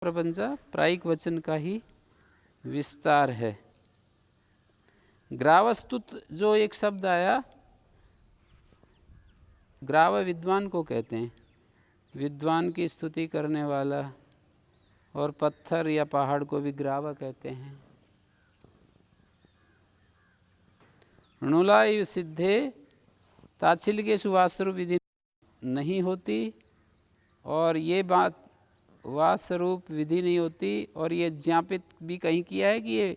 प्रपंच प्रायिक वचन का ही विस्तार है। ग्रावस्तुत जो एक शब्द आया, ग्राव विद्वान को कहते हैं, विद्वान की स्तुति करने वाला, और पत्थर या पहाड़ को भी ग्राव कहते हैं। णुलायु सिद्धे ताच्छिल्य के सुवास्तु विधि नहीं होती, और ये बात वास्तरूप विधि नहीं होती, और ये ज्ञापित भी कहीं किया है कि ये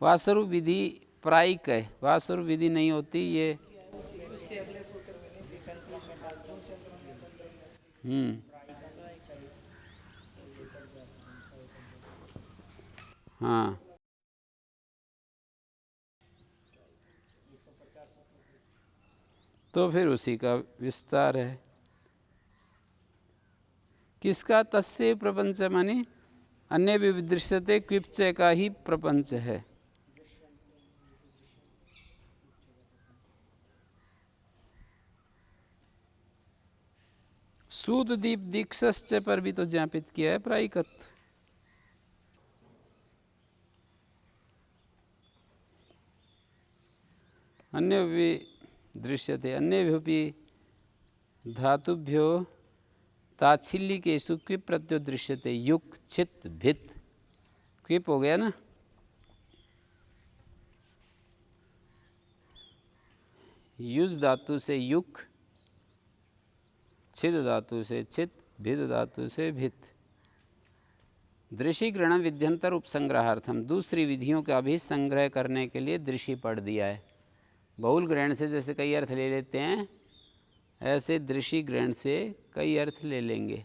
वास्तरूप विधि प्रायिक है, वास्तरूप विधि नहीं होती ये। हाँ, तो फिर उसी का विस्तार है। किसका? तस्य प्रपंच माने अन्य भी विदृश्यते क्विप्चय का ही प्रपंच है। सूद दीप दीक्षस्य पर भी तो ज्ञापित किया है प्रायिकत्व। अन्य भी दृश्यते अन्य भी धातुभ्यो ताच्छिल्य के क्विप प्रत्यो दृश्यते युक छित भित। क्विप हो गया ना, युज धातु से युक, छिद धातु से चित, भिद धातु से भित। दृषि ग्रहण विध्यंतर उपसंग्रहार्थम, दूसरी विधियों का भी संग्रह करने के लिए दृषि पढ़ दिया है। बहुल ग्रहण से जैसे कई अर्थ ले लेते हैं, ऐसे दृषि ग्रहण से कई अर्थ ले लेंगे।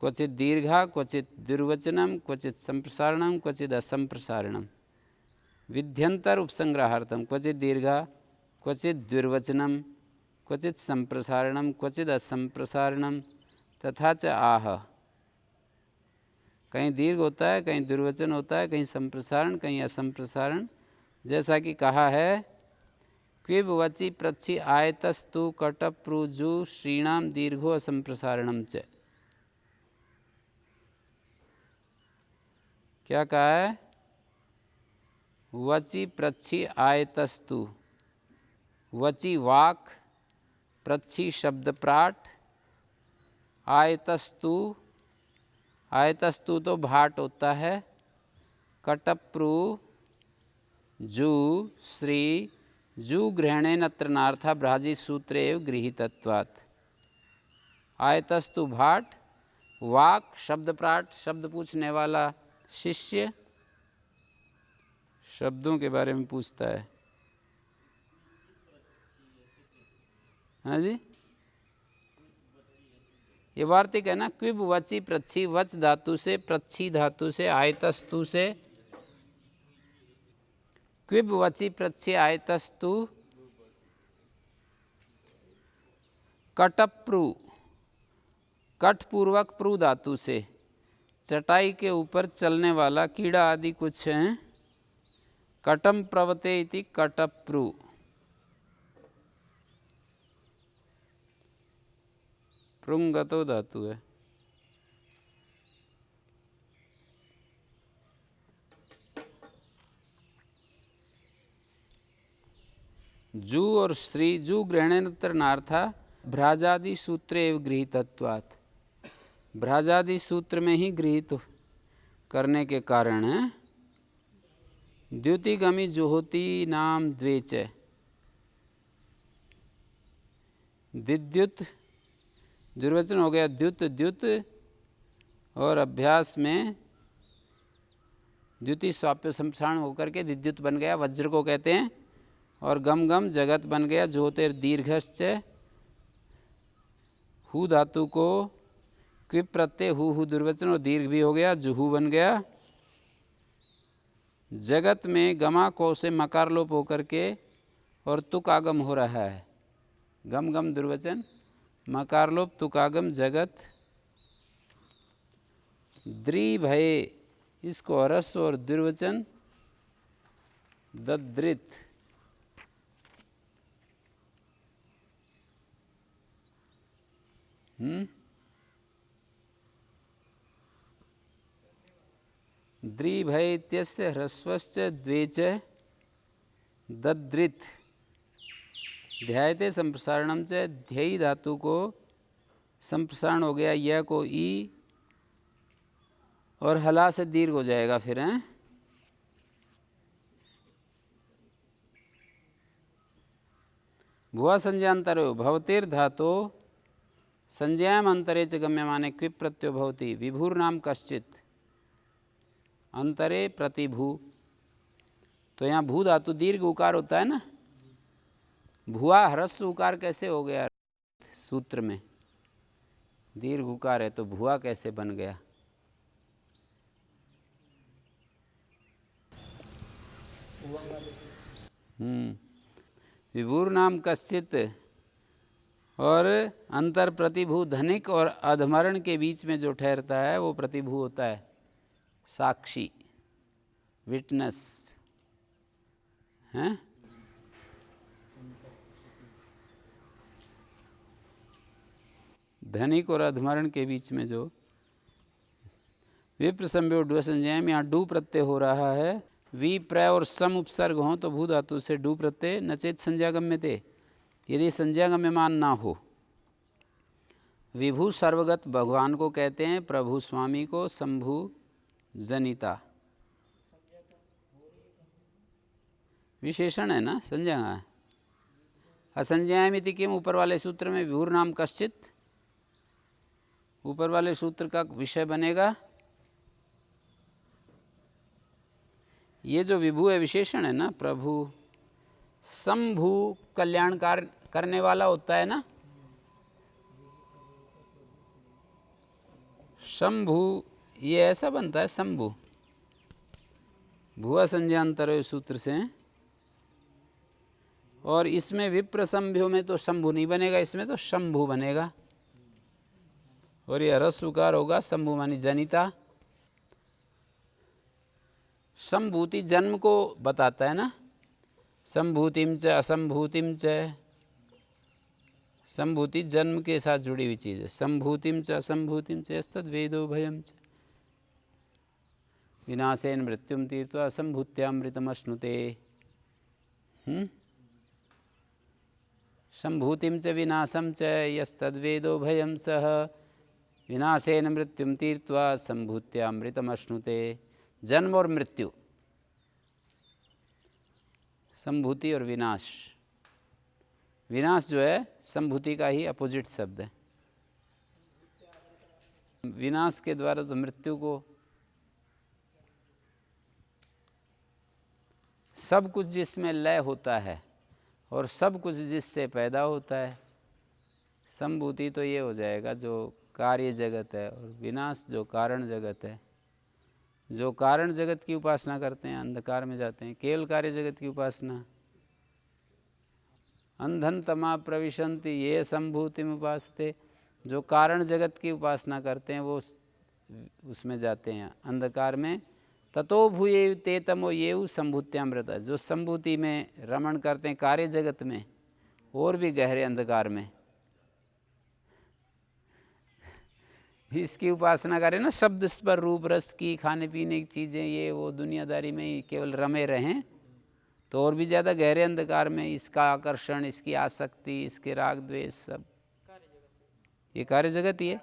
क्वचित दीर्घा, क्वचित दुर्वचनम, क्वचित संप्रसारणम, क्वचित असंप्रसारणम। विध्यंतर उपसंग्रहार्थम, क्वचित दीर्घा, क्वचित दुर्वचनम, क्वचित संप्रसारणम, क्वचित असंप्रसारणम तथा च आह। कहीं दीर्घ होता है, कहीं दुर्वचन होता है, कहीं संप्रसारण, कहीं असंप्रसारण। जैसा कि कहा है, क्विब वचि प्रच्छि आयतस्तु कटप्रुजु श्रीणाम दीर्घो असंप्रसारणम च। क्या कहा है? वचि प्रच्छि आयतस्तु, वचि वाक, प्रच्छि शब्दप्राट, आयतस्तु, आयतस्तु तो भाट होता है, कटप्रु जु श्री जु ग्रहणे नत्रनार्था भ्राजी सूत्रे एव गृहीतत्वात्। आयतस्तु भाट, वाक शब्दप्राट शब्द पूछने वाला शिष्य, शब्दों के बारे में पूछता है। हाँ जी, ये वार्तिक है ना। क्विब वचि प्रच्छी, वच धातु से, प्रच्छी धातु से, आयतस्तु से। क्विब वचि प्रच्छी आयतस्तु कटप्रु, कठपूर्वक प्रु धातु से, चटाई के ऊपर चलने वाला कीड़ा आदि कुछ हैं। कटम प्रवते इति कटप्रु। प्रुंगतो धातु है। जू और श्री, जू ग्रहणेतर नार्था भ्राजादि सूत्रे एव गृहीतत्वात्। भ्राजादि सूत्र में ही गृहीत करने के कारण है। द्युतिगमी जुहोति नाम द्वेच, दिद्युत दुर्वचन हो गया, द्युत द्युत, और अभ्यास में द्युति स्वाप्य संप्रसारण होकर के दिद्युत बन गया, वज्र को कहते हैं। और गम गम जगत बन गया, ज्योतिर दीर्घश्च। हु धातु को क्विप प्रत्यय हु दुर्वचन और दीर्घ भी हो गया, जुहू बन गया। जगत में गमा को से मकार लोप होकर के और तुक आगम हो रहा है। गम गम दुर्वचन, मकार लोप, तुक आगम, जगत। द्रि भय, इसको अरस और दुर्वचन दद्रित। द्रिभय इत्यस्य ह्रस्वश्च द्वे च दद्रित ध्यायते संप्रसारणम च ध्ययी धातु को संप्रसारण हो गया, यह को ई और हला से दीर्घ हो जाएगा फिर हैं। भुआ संज्ञान्तरो भवतेर धातो संज्ञायाम अंतरे च गम्यमाने क्विप प्रत्ययो भवति विभुर्नाम कश्चित् अंतरे प्रतिभू। तो यहाँ भू धातु दीर्घ उकार होता है ना, भुआ ह्रस्व उकार कैसे हो गया सूत्र में, दीर्घ उकार है तो भुआ कैसे बन गया। विभुर नाम कश्चित और अंतर प्रतिभू धनिक और अधमरण के बीच में जो ठहरता है वो प्रतिभू होता है, साक्षी, विटनेस हैं। धनिक और अधमरण के बीच में जो विप्र संयोग डू संज्ञा में यहाँ डू प्रत्यय हो रहा है। वी प्र और सम उपसर्ग हों तो भू धातु से डू प्रत्यय नचेत संज्ञागम्य थे, यदि संज्ञागम्यमान ना हो। विभु सर्वगत भगवान को कहते हैं, प्रभु स्वामी को शंभु जनिता विशेषण है ना, संज्ञा है। असंज्ञामिति किम ऊपर वाले सूत्र में विभुर नाम कश्चित ऊपर वाले सूत्र का विषय बनेगा। ये जो विभु है विशेषण है ना, प्रभु शंभु कल्याणकार करने वाला होता है ना, शंभु ये ऐसा बनता है शंभु, भुआ संज्ञांतर सूत्र से। और इसमें विप्र संभ्यो में तो शंभु नहीं बनेगा, इसमें तो शंभु बनेगा और ये ह्रस्वकार होगा शंभु मानी जनिता। संभूति जन्म को बताता है ना, संभूतिम च असंभूतिम च, संभूति जन्म के साथ जुड़ी हुई चीज़ है। संभूतिम च असंभूतिम च यस्तद् वेदो भयम च विनाशेन मृत्युम तीर्त्वा असंभूत्यामृतमश्नुते। संभूतिम च विनाशम च यस्तद्वेदो भयम सह विनाशेन मृत्युम तीर्त्वा संभूत्यामृतमश्नुते। जन्म और मृत्यु, संभूति और विनाश। विनाश जो है संभूति का ही अपोजिट शब्द है। विनाश के द्वारा तो मृत्यु को, सब कुछ जिसमें लय होता है और सब कुछ जिससे पैदा होता है। संभूति तो ये हो जाएगा जो कार्य जगत है, और विनाश जो कारण जगत है। जो कारण जगत की उपासना करते हैं अंधकार में जाते हैं, केवल कार्य जगत की उपासना। अंधन तमा प्रविशन्ति ये संभूतिम उपासते, जो कारण जगत की उपासना करते हैं वो उसमें जाते हैं अंधकार में। ततो भूये ते तमो येउ संभूत्यामृत, जो संभूति में रमण करते हैं कार्य जगत में और भी गहरे अंधकार में, इसकी उपासना करें ना, शब्द स्पर रूप रस की, खाने पीने की चीज़ें, ये वो दुनियादारी में ही केवल रमे रहें तो और भी ज़्यादा गहरे अंधकार में इसका आकर्षण, इसकी आसक्ति, इसके राग द्वेष, सब ये कार्य जगत ही है।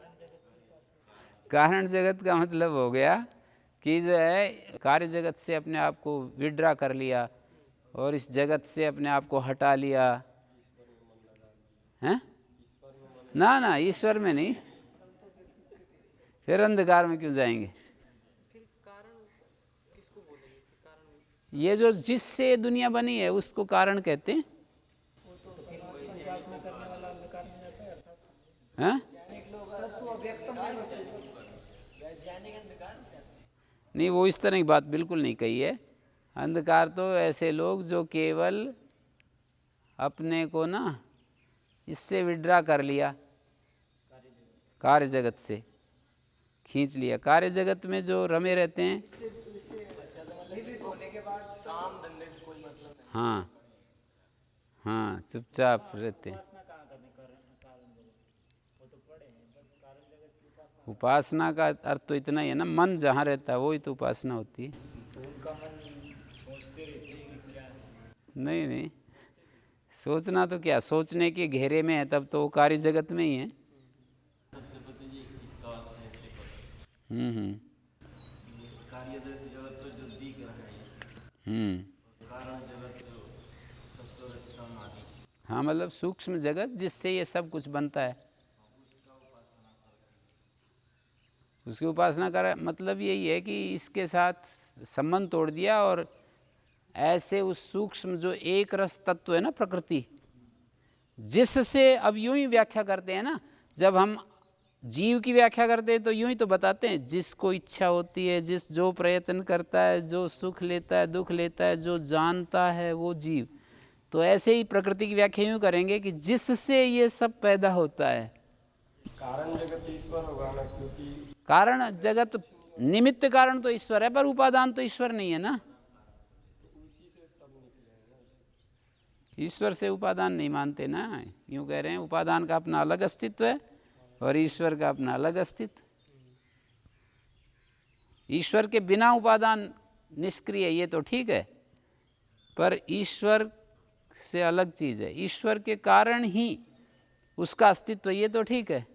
कारण जगत का मतलब हो गया कि जो है कार्य जगत से अपने आप को विड्रा कर लिया और इस जगत से अपने आप को हटा लिया है ना। ना, ईश्वर में नहीं, फिर अंधकार में क्यों जाएंगे। ये जो जिससे दुनिया बनी है उसको कारण कहते हैं। हाँ? नहीं, वो इस तरह की बात बिल्कुल नहीं कही है। अंधकार तो ऐसे लोग जो केवल अपने को ना इससे विड्रा कर लिया, कार्य जगत से खींच लिया। कार्य जगत में जो रमे रहते हैं, हाँ हाँ, चुपचाप रहते हैं। उपासना का अर्थ तो इतना ही है ना, मन जहाँ रहता है वो ही तो उपासना होती है। तो उनका मन सोचते रहते हैं कि क्या है? नहीं नहीं, सोचना तो क्या, सोचने के घेरे में है तब तो वो कार्य जगत में ही है। कार्य जगत तो जो दिख रहा है कारण जगत जो सत्व स्तंभ आदि, हाँ मतलब सूक्ष्म जगत जिससे ये सब कुछ बनता है, उसकी उपासना कर, मतलब यही है कि इसके साथ संबंध तोड़ दिया और ऐसे उस सूक्ष्म जो एक रस तत्व है ना प्रकृति, जिससे अब यूं ही व्याख्या करते हैं ना, जब हम जीव की व्याख्या करते हैं तो यूं ही तो बताते हैं, जिसको इच्छा होती है, जिस जो प्रयत्न करता है, जो सुख लेता है, दुख लेता है, जो जानता है वो जीव। तो ऐसे ही प्रकृति की व्याख्या यूं करेंगे कि जिससे ये सब पैदा होता है। कारण जगत ईश्वर होगा ना, क्योंकि कारण जगत निमित्त कारण तो ईश्वर है, पर उपादान तो ईश्वर नहीं है ना। ईश्वर से उपादान नहीं मानते ना, यूं कह रहे हैं उपादान का अपना अलग अस्तित्व है और ईश्वर का अपना अलग अस्तित्व। ईश्वर के बिना उपादान निष्क्रिय, ये तो ठीक है, पर ईश्वर से अलग चीज है, ईश्वर के कारण ही उसका अस्तित्व, ये तो ठीक है,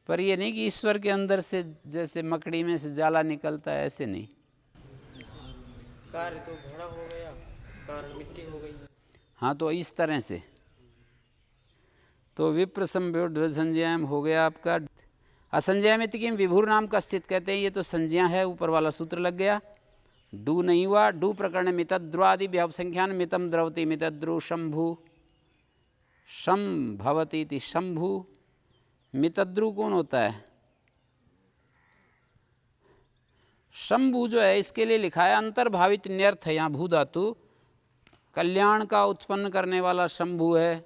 पर ये नहीं कि ईश्वर के अंदर से जैसे मकड़ी में से जाला निकलता है, ऐसे नहीं। कार्य तो घड़ा हो गया, कारण मिट्टी हो गई। हाँ तो इस तरह से तो विप्र संव्योढ संज्ञाम हो गया आपका। असंज्ञामित किम विभुर नाम कश्चित कहते हैं, ये तो संज्ञा है, ऊपर वाला सूत्र लग गया। डू नहीं हुआ, डू प्रकरण मितद्रुआदि व्यवसंख्यान मितम द्रवती मितद्रु शंभु शम भवती इति शंभु। मितद्रु कौन होता है? शंभु जो है इसके लिए लिखा है अंतर्भावित न्यर्थ है, यहाँ भू धातु कल्याण का उत्पन्न करने वाला शंभु है।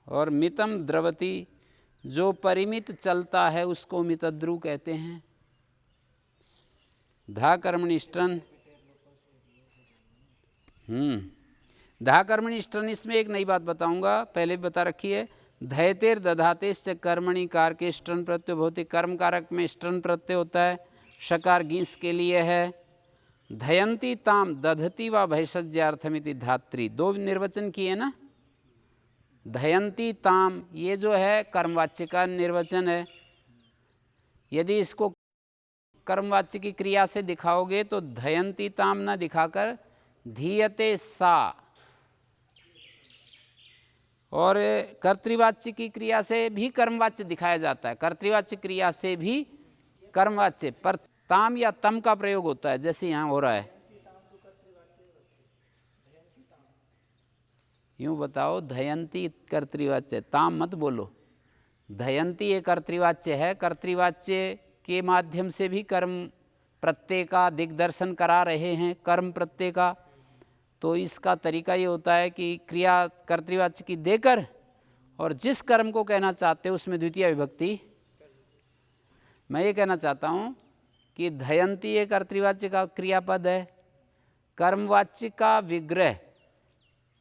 और मितम द्रवती जो परिमित चलता है उसको मितद्रु कहते हैं। धा कर्मणिष्टन, धा कर्मणिष्टन, इसमें एक नई बात बताऊंगा, पहले भी बता रखी है। धयतेर दधातेश्च कर्मणि कारके स्टन प्रत्यय भवति, कर्म कारक में स्टन प्रत्यय होता है, शकार गीस के लिए है। धयंती ताम दधती व भैषज्यार्थमिति धात्री, दो निर्वचन किए ना। धयंती ताम ये जो है कर्मवाच्य का निर्वचन है, यदि इसको कर्मवाच्य की क्रिया से दिखाओगे तो धयंती ताम ना दिखाकर धीयते सा, और कर्तृवाच्य की क्रिया से भी कर्मवाच्य दिखाया जाता है, कर्तृवाच्य क्रिया से भी कर्मवाच्य, पर ताम या तम का प्रयोग होता है जैसे यहाँ हो रहा है। यूं बताओ, धयंती कर्तृवाच्य, ताम मत बोलो। धयंती एक कर्तृवाच्य है, कर्तृवाच्य के माध्यम से भी कर्म प्रत्यय का दिग्दर्शन करा रहे हैं, कर्म प्रत्यय का। तो इसका तरीका ये होता है कि क्रिया कर्तृवाच्य की देकर और जिस कर्म को कहना चाहते हो उसमें द्वितीय विभक्ति। मैं ये कहना चाहता हूँ कि धयंती एक कर्तृवाच्य का क्रियापद है, कर्मवाच्य का विग्रह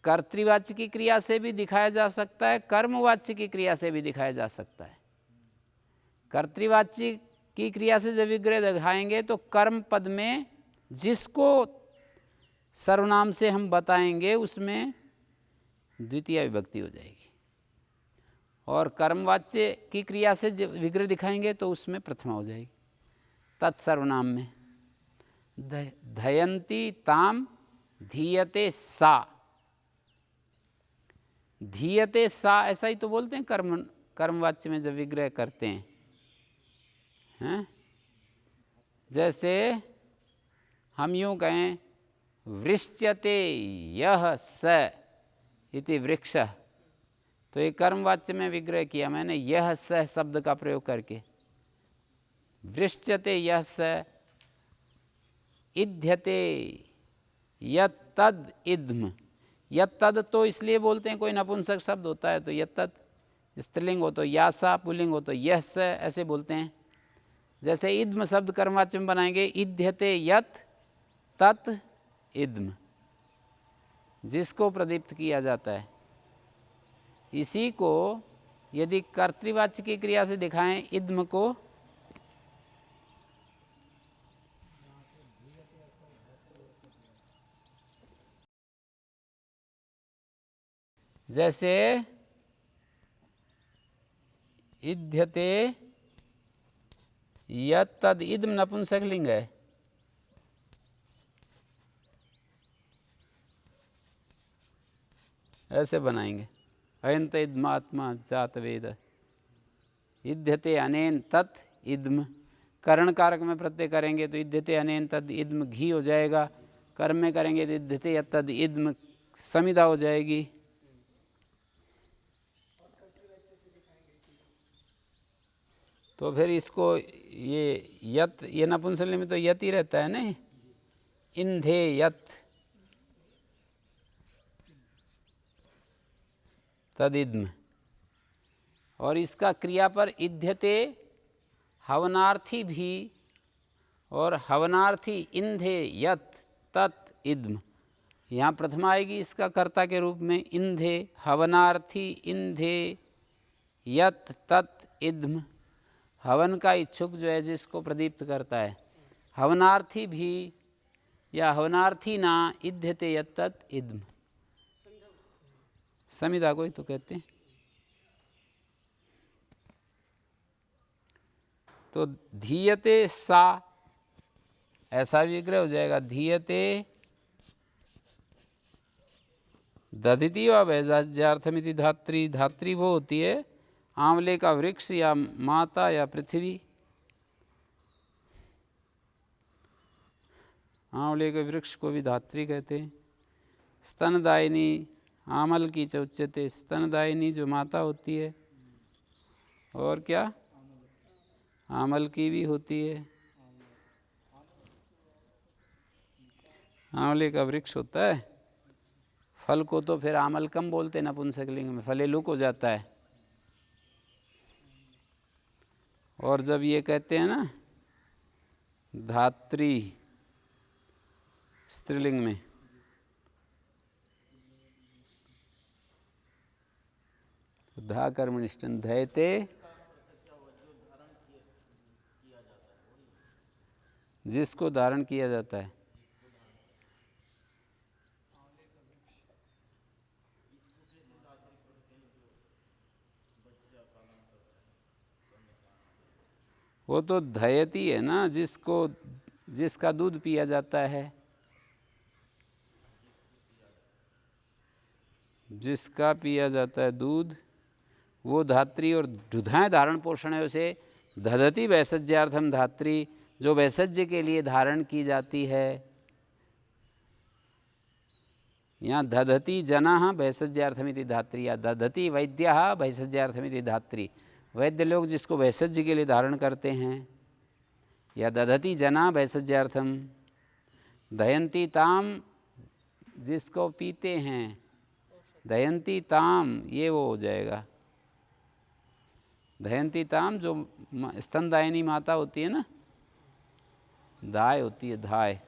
कर्तृवाच्य की क्रिया से भी दिखाया जा सकता है, कर्मवाच्य की क्रिया से भी दिखाया जा सकता है। कर्तृवाच्य की क्रिया से जब विग्रह दिखाएंगे तो कर्म पद में जिसको सर्वनाम से हम बताएंगे उसमें द्वितीय विभक्ति हो जाएगी, और कर्मवाच्य की क्रिया से जब विग्रह दिखाएंगे तो उसमें प्रथमा हो जाएगी तत्सर्वनाम में। धयंती ताम धीयते सा, धीयते सा ऐसा ही तो बोलते हैं कर्मवाच्य में जब विग्रह करते हैं। जैसे हम यूं कहें वृश्च्यते यह स इति वृक्ष, तो ये कर्मवाच्य में विग्रह किया मैंने यह स शब्द का प्रयोग करके। वृश्च्यते यह स, इध्यते यत्तद् इद्म, यत्तद् तो इसलिए बोलते हैं कोई नपुंसक शब्द होता है तो यत्तद्, स्त्रीलिंग हो तो यासा, पुल्लिंग हो तो यह स, ऐसे बोलते हैं। जैसे इद्म शब्द कर्मवाच्य में बनाएंगे इध्यते यत् तत् इद्म, जिसको प्रदीप्त किया जाता है। इसी को यदि कर्तृवाच्य की क्रिया से दिखाएं इद्म को, जैसे इध्यते यत् तद इद्म नपुंसकलिंग है, ऐसे बनाएंगे। अयंत इद्मात्मा जात वेद, इध्यते अनेन तत् इद्म, करण कारक में प्रत्यय करेंगे तो इध्यते अनेन तद इद्म घी हो जाएगा, कर्म में करेंगे तो इध्यते यत् तद इद्म समिधा हो जाएगी। तो फिर इसको ये यत, ये नपुंसकलिंग में तो यत ही रहता है ना, इंधे यत तदिद्म, और इसका क्रिया पर इध्यते हवनार्थी भी, और हवनार्थी इंधे यत तत् इद्म, यहाँ प्रथमा आएगी इसका कर्ता के रूप में, इंधे हवनार्थी इंधे यत तत् इद्म, हवन का इच्छुक जो है जिसको प्रदीप्त करता है, हवनार्थी भी या हवनार्थी ना इध्यते यत तत् इद्म, समिधा को ही तो कहते हैं। तो धीयते सा, ऐसा विग्रह हो जाएगा, धीयते दधिति व वैजाज्यार्थमिति धात्री, धात्री वो होती है आंवले का वृक्ष या माता या पृथ्वी, आंवले के वृक्ष को भी धात्री कहते हैं। स्तनदायिनी आमल की च उच्यते, स्तनदायिनी जो माता होती है, और क्या आमल की भी होती है, आंवले का वृक्ष होता है, फल को तो फिर आमलकम बोलते हैं नपुंसकलिंग में, फलेलुक हो जाता है। और जब ये कहते हैं ना धात्री स्त्रीलिंग में, धा कर्मनिष्ठन धयते, जिसको धारण किया जाता है, वो तो धयती है ना, जिसको, जिसका दूध पिया जाता है, जिसका पिया जाता है दूध, वो धात्री, और दुधाएं धारण पोषण है उसे दधति वैसज्यार्थम धात्री, जो वैसज्य के लिए धारण की जाती है। यहाँ दधति जनाः वैसज्यार्थमिति धात्री, या दधति वैद्याः वैसज्यार्थमिति धात्री, वैद्य लोग जिसको वैसज्य के लिए धारण करते हैं, या दधति जना वैसज्यार्थम, दयंती ताम जिसको पीते हैं, दयंती ताम ये वो हो जाएगा, दयंती ताम जो स्तनदायिनी माता होती है ना, दाय होती है, धाय,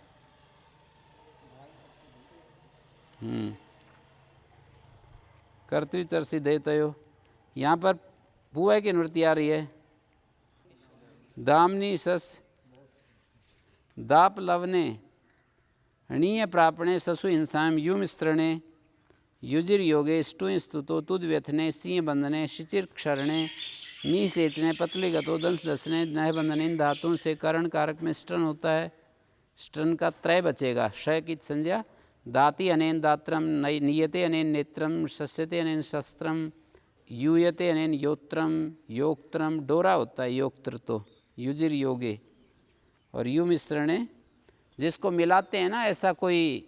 कर्तृचर्षि देतयो। यहाँ पर बुआ की निवृत्ति आ रही है, दामनी सस दाप लवने णीय प्रापणे ससु हिंसाम युम स्त्रणे युजिर योगे स्टु स्तुतो तुद व्यथने सिंह बंधने शिचिर क्षरणे मी सेचने पतले गतो दंस दसने नह बंधने, इन धातुओं से करण कारक में स्टन होता है, स्टन का त्रय बचेगा, क्षय की संज्ञा, दाति अनेन दात्रम, नियते अनेन नेत्रम, शस्यते अनेन शस्त्रम, यूयते अनेन योत्रम, योक्त्रम डोरा होता है योक्त्र, तो युजिर योगे, और यू मिश्रणे जिसको मिलाते हैं ना, ऐसा कोई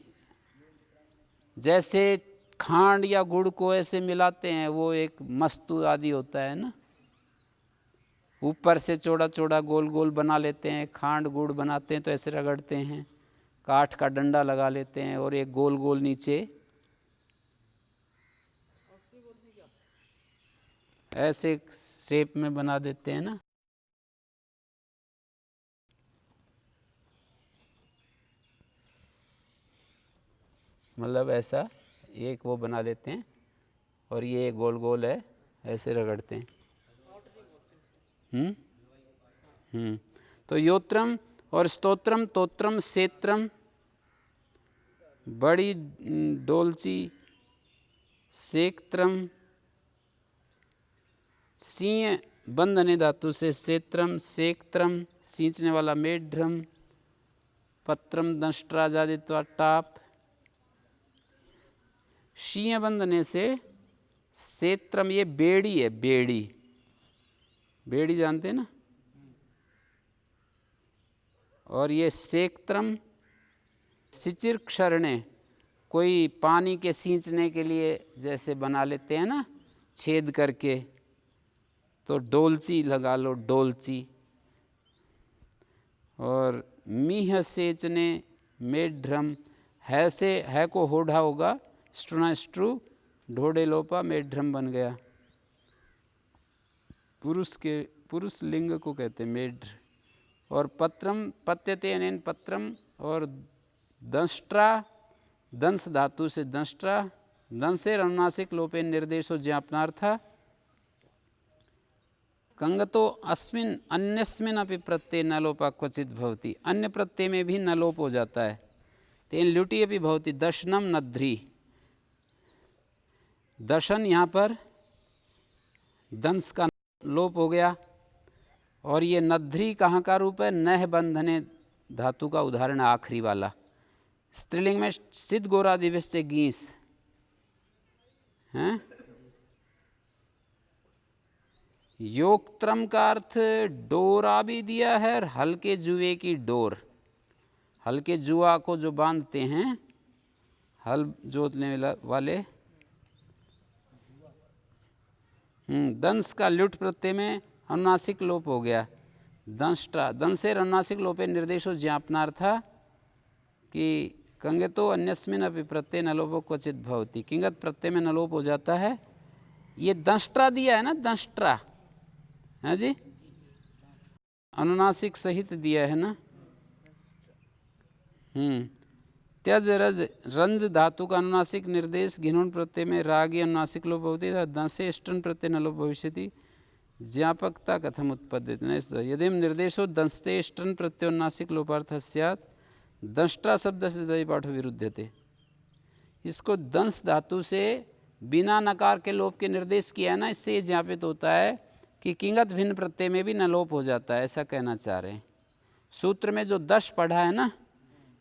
जैसे खांड या गुड़ को ऐसे मिलाते हैं, वो एक मस्तु आदि होता है ना, ऊपर से चौड़ा चौड़ा गोल गोल बना लेते हैं, खांड गुड़ बनाते हैं तो ऐसे रगड़ते हैं, काठ का डंडा लगा लेते हैं और एक गोल गोल नीचे ऐसे शेप में बना देते हैं ना, मतलब ऐसा एक वो बना देते हैं, और ये गोल गोल है ऐसे रगड़ते हैं। तो योत्रम और स्तोत्रम, तोत्रम, सेत्रम, बड़ी डोलची, सेक्त्रम, सींय बंधने धातु से सेत्रम, सेक्त्रम, सींचने वाला मेढ्रम, पत्रम दंष्ट्राजादित्वा टाप, शीय बंधने से सेत्रम, ये बेड़ी है, बेड़ी, बेड़ी जानते हैं ना। और ये सेक्त्रम, सिचिर क्षरणे, कोई पानी के सींचने के लिए जैसे बना लेते हैं ना छेद करके, तो डोलची लगा लो, डोलची। और मीह सेचने मेढ्रम, है से है को होढ़ा होगा, स्ट्रुना स्ट्रू, ढोड़े लोपा, मेढ्रम बन गया। पुरुष लिंग को कहते हैं मेढ्र। और पत्रम, पत्यते अनेन पत्रम, और दंष्ट्रा, दंस धातु से दंष्ट्रा, दंसेर अनुनासिक लोपे निर्देशो ज्ञापनार्था। कंगतो अस्मिन अन्यस्मिन अपि प्रत्यय न लोपा क्वचित भवति, अन्य प्रत्यय में भी न लोप हो जाता है। तेन ल्युटि अपि भवति, दशनम नध्री, दशन यहाँ पर दंस का लोप हो गया। और ये नध्री कहाँ का रूप है? नह बंधने धातु का उदाहरण आखिरी वाला। स्त्रीलिंग में सिद्ध गोरा दिवस से गीस हैं। योक्त्रम का अर्थ डोरा भी दिया है, और हल्के जुए की डोर, हल्के जुआ को जो बांधते हैं हल जोतने वाले। दंस का ल्युट प्रत्यय में अनुनासिक लोप हो गया, दंष्ट्रा, दंसेर अनुनासिक लोपे निर्देशो ज्ञापनार्था। कि कंगतो अन्यस्मिन अपि प्रत्यय न लोपो क्वचित भवति, किंगत प्रत्यय में न लोप हो जाता है। ये दंष्ट्रा दिया है ना, दंष्ट्रा है जी, अनुनासिक सहित दिया है ना। त्यज रज, रंज धातु का अनुनासिक निर्देश घिनोन प्रत्यय में रागी अनुनासिक लोप होती है, दंसे इष्टन प्रत्यय न लोप भविष्यति। ज्ञापकता कथम उत्पद्यते, यदि निर्देशो दंस्ते इष्टन प्रत्योन्नासिक लोपार्थ स्यात्, दंष्ट्रा शब्द से दई पाठो विरुद्धते। इसको दंस धातु से बिना नकार के लोप के निर्देश किया है ना, इससे ये ज्ञापित होता है कि किंगत भिन्न प्रत्यय में भी न लोप हो जाता है, ऐसा कहना चाह रहे हैं। सूत्र में जो दश पढ़ा है ना,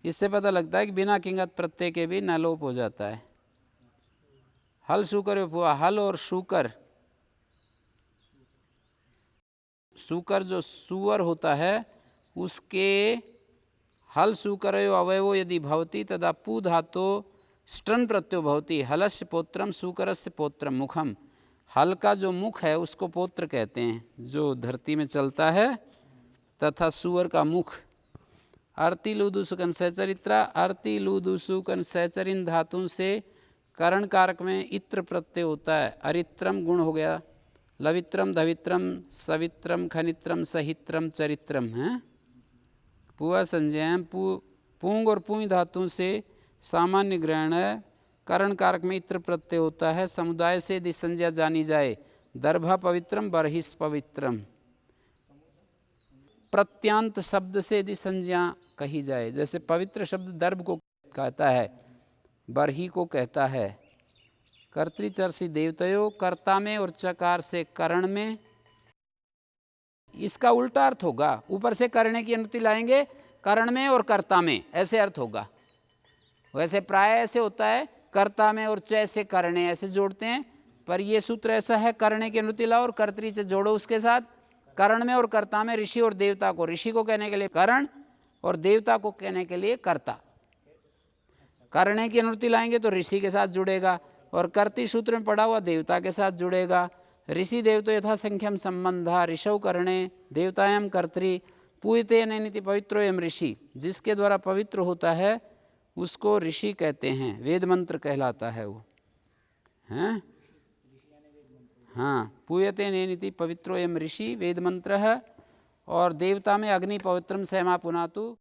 इससे पता लगता है कि बिना किंगत प्रत्यय के भी न लोप हो जाता है। हल शूकर हुआ, हल और शूकर, शूकर जो सुअर होता है उसके हल शूकर अवयवो यदि भवति तदा पू धातो स्टन प्रत्ययो भवति। हलस्य पोत्रम शूकरस्य पोत्रम मुखम, हल का जो मुख है उसको पोत्र कहते हैं, जो धरती में चलता है, तथा सुअर का मुख। अर्ति लुदुसुकन सहचरित्रा, अर्ति लुदुसुकन सहचरिन धातु से करण कारक में इत्र प्रत्यय होता है। अरित्रम गुण हो गया, लवित्रम, धवित्रम, सवित्रम, खनित्रम, सहित्रम, चरित्रम है। पुआ संज्ञा पूंग और पूई धातु से सामान्य ग्रहण है, करण कारक में इत्र प्रत्यय होता है। समुदाय से यदि संज्ञा जानी जाए, दर्भा पवित्रम, बरहिस पवित्रम। प्रत्यांत शब्द से यदि संज्ञा कही जाए, जैसे पवित्र शब्द दर्भ को कहता है, बरही को कहता है। कर्तृचर्षि देवतयो, कर्ता में और चकार से करण में, इसका उल्टा अर्थ होगा। ऊपर से करने की अनुमति लाएंगे, करण में और कर्ता में, ऐसे अर्थ होगा। वैसे प्राय ऐसे होता है, कर्ता में और च से करने ऐसे जोड़ते हैं, पर ये सूत्र ऐसा है, करने की अनुमति लाओ और कर्तरी से जोड़ो उसके साथ। करण में और कर्ता में ऋषि और देवता को, ऋषि को कहने के लिए करण और देवता को कहने के लिए कर्ता। करने की अनुमति लाएंगे तो ऋषि के साथ जुड़ेगा, और कर्ती सूत्र में पड़ा हुआ देवता के साथ जुड़ेगा। ऋषि देवतो यथा संख्यम संबंधा, ऋषौ करणे देवतायम कर्तृ, पूयते नैनिति पवित्रो यम ऋषि, जिसके द्वारा पवित्र होता है उसको ऋषि कहते हैं, वेद मंत्र कहलाता है वो, हैं। हाँ, पूयते नैनिति पवित्रो यम ऋषि वेद मंत्र है। और देवता में अग्नि पवित्रम सहमा पुनातु,